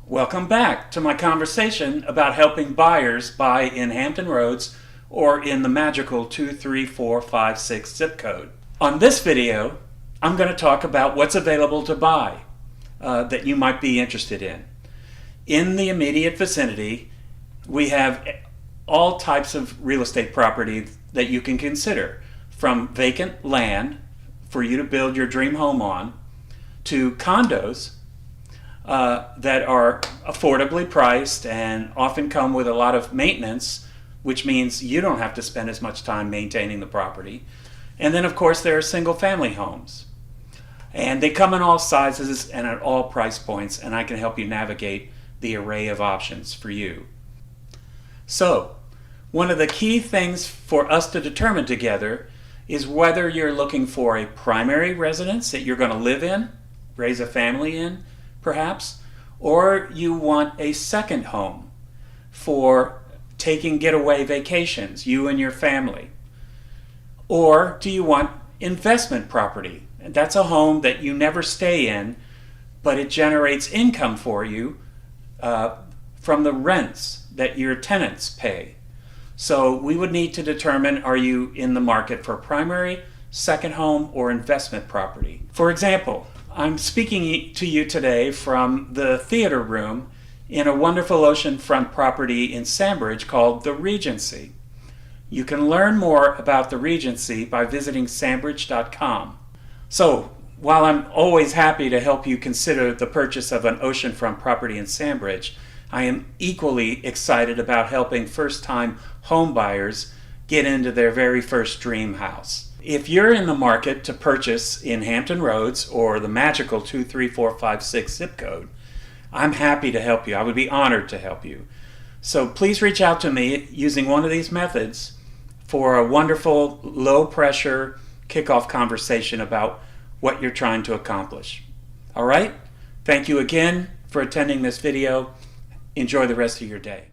Welcome back to my conversation about helping buyers buy in Hampton Roads or in the magical 23456 zip code. On this video, I'm going to talk about what's available to buy that you might be interested in. In the immediate vicinity, we have all types of real estate property that you can consider, from vacant land for you to build your dream home on, to condos that are affordably priced and often come with a lot of maintenance, which means you don't have to spend as much time maintaining the property. And then of course there are single family homes. And they come in all sizes and at all price points, and I can help you navigate the array of options for you. So, one of the key things for us to determine together is whether you're looking for a primary residence that you're going to live in, raise a family in, perhaps, or you want a second home for taking getaway vacations, you and your family. Or do you want investment property? And that's a home that you never stay in, but it generates income for you from the rents that your tenants pay. So we would need to determine, are you in the market for primary, second home, or investment property? For example, I'm speaking to you today from the theater room in a wonderful oceanfront property in Sandbridge called the Regency. You can learn more about the Regency by visiting sandbridge.com. So, while I'm always happy to help you consider the purchase of an oceanfront property in Sandbridge, I am equally excited about helping first-time home buyers get into their very first dream house. If you're in the market to purchase in Hampton Roads or the magical 23456 zip code, I'm happy to help you. I would be honored to help you. So please reach out to me using one of these methods for a wonderful, low-pressure kickoff conversation about what you're trying to accomplish. All right? Thank you again for attending this video. Enjoy the rest of your day.